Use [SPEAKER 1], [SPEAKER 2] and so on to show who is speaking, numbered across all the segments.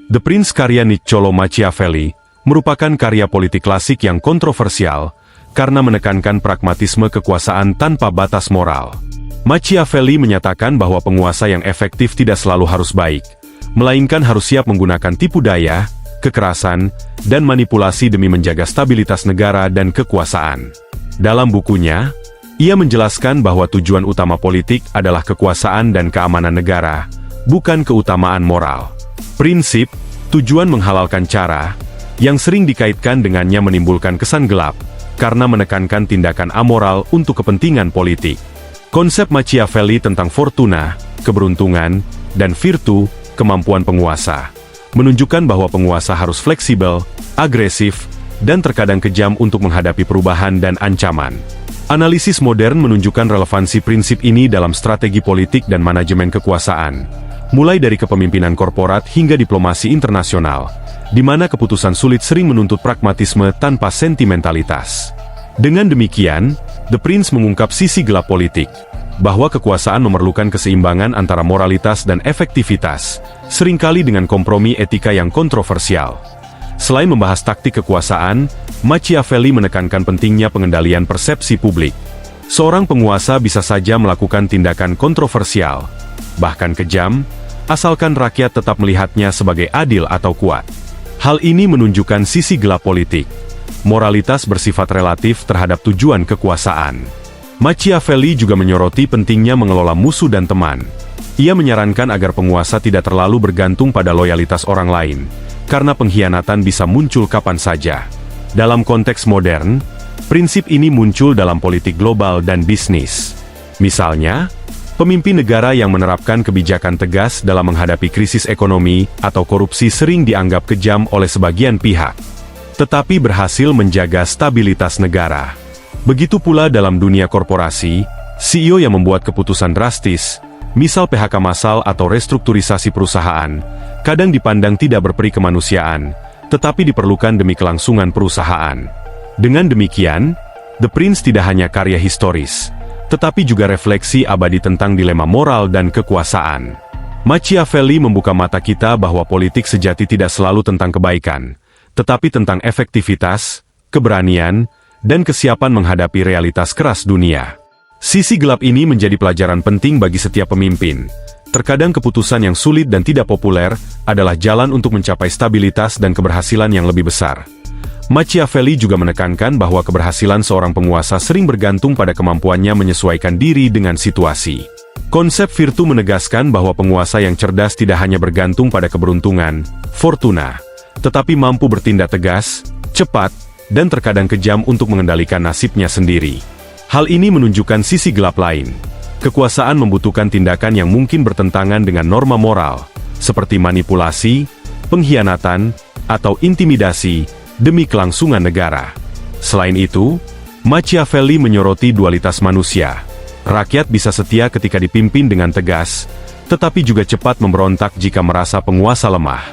[SPEAKER 1] The Prince karya Niccolò Machiavelli merupakan karya politik klasik yang kontroversial karena menekankan pragmatisme kekuasaan tanpa batas moral. Machiavelli menyatakan bahwa penguasa yang efektif tidak selalu harus baik, melainkan harus siap menggunakan tipu daya, kekerasan, dan manipulasi demi menjaga stabilitas negara dan kekuasaan. Dalam bukunya, ia menjelaskan bahwa tujuan utama politik adalah kekuasaan dan keamanan negara, bukan keutamaan moral. Prinsip, tujuan menghalalkan cara, yang sering dikaitkan dengannya menimbulkan kesan gelap, karena menekankan tindakan amoral untuk kepentingan politik. Konsep Machiavelli tentang fortuna, keberuntungan, dan virtu, kemampuan penguasa, menunjukkan bahwa penguasa harus fleksibel, agresif, dan terkadang kejam untuk menghadapi perubahan dan ancaman. Analisis modern menunjukkan relevansi prinsip ini dalam strategi politik dan manajemen kekuasaan, mulai dari kepemimpinan korporat hingga diplomasi internasional, di mana keputusan sulit sering menuntut pragmatisme tanpa sentimentalitas. Dengan demikian, The Prince mengungkap sisi gelap politik, bahwa kekuasaan memerlukan keseimbangan antara moralitas dan efektivitas, seringkali dengan kompromi etika yang kontroversial. Selain membahas taktik kekuasaan, Machiavelli menekankan pentingnya pengendalian persepsi publik. Seorang penguasa bisa saja melakukan tindakan kontroversial, bahkan kejam, asalkan rakyat tetap melihatnya sebagai adil atau kuat. Hal ini menunjukkan sisi gelap politik. Moralitas bersifat relatif terhadap tujuan kekuasaan. Machiavelli juga menyoroti pentingnya mengelola musuh dan teman. Ia menyarankan agar penguasa tidak terlalu bergantung pada loyalitas orang lain, karena pengkhianatan bisa muncul kapan saja. Dalam konteks modern, prinsip ini muncul dalam politik global dan bisnis. Misalnya, pemimpin negara yang menerapkan kebijakan tegas dalam menghadapi krisis ekonomi atau korupsi sering dianggap kejam oleh sebagian pihak, tetapi berhasil menjaga stabilitas negara. Begitu pula dalam dunia korporasi, CEO yang membuat keputusan drastis, misal PHK massal atau restrukturisasi perusahaan, kadang dipandang tidak berperi kemanusiaan, tetapi diperlukan demi kelangsungan perusahaan. Dengan demikian, The Prince tidak hanya karya historis, tetapi juga refleksi abadi tentang dilema moral dan kekuasaan. Machiavelli membuka mata kita bahwa politik sejati tidak selalu tentang kebaikan, tetapi tentang efektivitas, keberanian, dan kesiapan menghadapi realitas keras dunia. Sisi gelap ini menjadi pelajaran penting bagi setiap pemimpin. Terkadang keputusan yang sulit dan tidak populer adalah jalan untuk mencapai stabilitas dan keberhasilan yang lebih besar. Machiavelli juga menekankan bahwa keberhasilan seorang penguasa sering bergantung pada kemampuannya menyesuaikan diri dengan situasi. Konsep virtu menegaskan bahwa penguasa yang cerdas tidak hanya bergantung pada keberuntungan, fortuna, tetapi mampu bertindak tegas, cepat, dan terkadang kejam untuk mengendalikan nasibnya sendiri. Hal ini menunjukkan sisi gelap lain. Kekuasaan membutuhkan tindakan yang mungkin bertentangan dengan norma moral, seperti manipulasi, pengkhianatan, atau intimidasi, demi kelangsungan negara. Selain itu, Machiavelli menyoroti dualitas manusia. Rakyat bisa setia ketika dipimpin dengan tegas, tetapi juga cepat memberontak jika merasa penguasa lemah.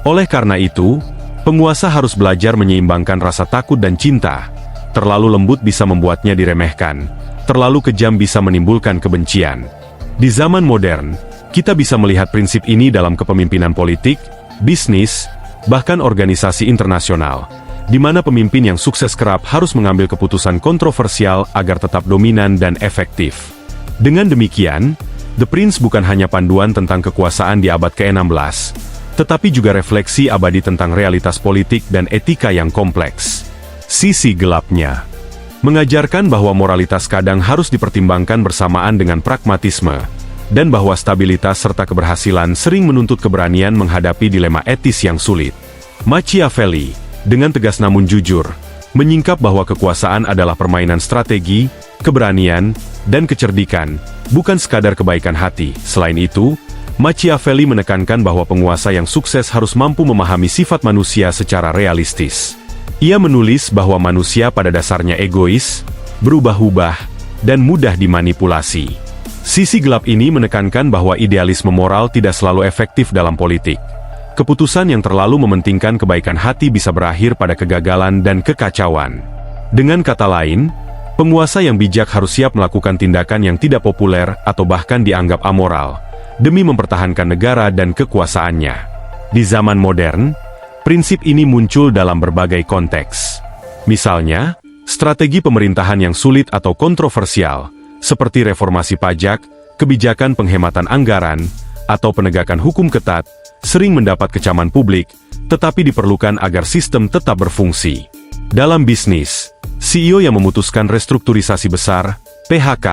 [SPEAKER 1] Oleh karena itu, penguasa harus belajar menyeimbangkan rasa takut dan cinta. Terlalu lembut bisa membuatnya diremehkan, terlalu kejam bisa menimbulkan kebencian. Di zaman modern, kita bisa melihat prinsip ini dalam kepemimpinan politik, bisnis, bahkan organisasi internasional, di mana pemimpin yang sukses kerap harus mengambil keputusan kontroversial agar tetap dominan dan efektif. Dengan demikian, The Prince bukan hanya panduan tentang kekuasaan di abad ke-16, tetapi juga refleksi abadi tentang realitas politik dan etika yang kompleks. Sisi gelapnya mengajarkan bahwa moralitas kadang harus dipertimbangkan bersamaan dengan pragmatisme, dan bahwa stabilitas serta keberhasilan sering menuntut keberanian menghadapi dilema etis yang sulit. Machiavelli, dengan tegas namun jujur, menyingkap bahwa kekuasaan adalah permainan strategi, keberanian, dan kecerdikan, bukan sekadar kebaikan hati. Selain itu, Machiavelli menekankan bahwa penguasa yang sukses harus mampu memahami sifat manusia secara realistis. Ia menulis bahwa manusia pada dasarnya egois, berubah-ubah, dan mudah dimanipulasi. Sisi gelap ini menekankan bahwa idealisme moral tidak selalu efektif dalam politik. Keputusan yang terlalu mementingkan kebaikan hati bisa berakhir pada kegagalan dan kekacauan. Dengan kata lain, penguasa yang bijak harus siap melakukan tindakan yang tidak populer atau bahkan dianggap amoral, demi mempertahankan negara dan kekuasaannya. Di zaman modern, prinsip ini muncul dalam berbagai konteks. Misalnya, strategi pemerintahan yang sulit atau kontroversial, seperti reformasi pajak, kebijakan penghematan anggaran, atau penegakan hukum ketat, sering mendapat kecaman publik, tetapi diperlukan agar sistem tetap berfungsi. Dalam bisnis, CEO yang memutuskan restrukturisasi besar, PHK,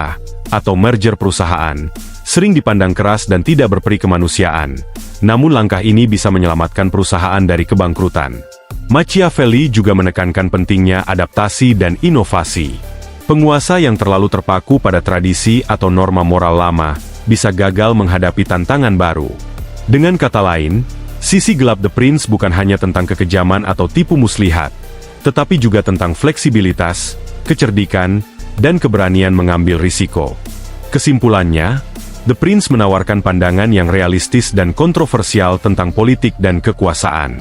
[SPEAKER 1] atau merger perusahaan, sering dipandang keras dan tidak berperi kemanusiaan. Namun langkah ini bisa menyelamatkan perusahaan dari kebangkrutan. Machiavelli juga menekankan pentingnya adaptasi dan inovasi. Penguasa yang terlalu terpaku pada tradisi atau norma moral lama bisa gagal menghadapi tantangan baru. Dengan kata lain, sisi gelap The Prince bukan hanya tentang kekejaman atau tipu muslihat, tetapi juga tentang fleksibilitas, kecerdikan, dan keberanian mengambil risiko. Kesimpulannya, The Prince menawarkan pandangan yang realistis dan kontroversial tentang politik dan kekuasaan.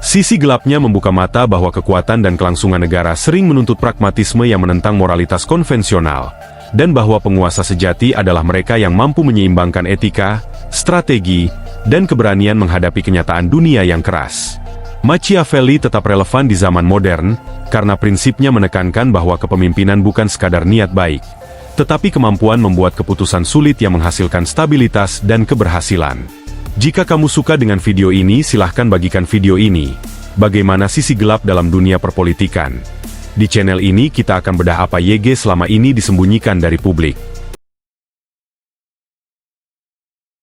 [SPEAKER 1] Sisi gelapnya membuka mata bahwa kekuatan dan kelangsungan negara sering menuntut pragmatisme yang menentang moralitas konvensional, dan bahwa penguasa sejati adalah mereka yang mampu menyeimbangkan etika, strategi, dan keberanian menghadapi kenyataan dunia yang keras. Machiavelli tetap relevan di zaman modern, karena prinsipnya menekankan bahwa kepemimpinan bukan sekadar niat baik, tetapi kemampuan membuat keputusan sulit yang menghasilkan stabilitas dan keberhasilan. Jika kamu suka dengan video ini, silahkan bagikan video ini. Bagaimana sisi gelap dalam dunia perpolitikan? Di channel ini kita akan bedah apa YG selama ini disembunyikan dari publik.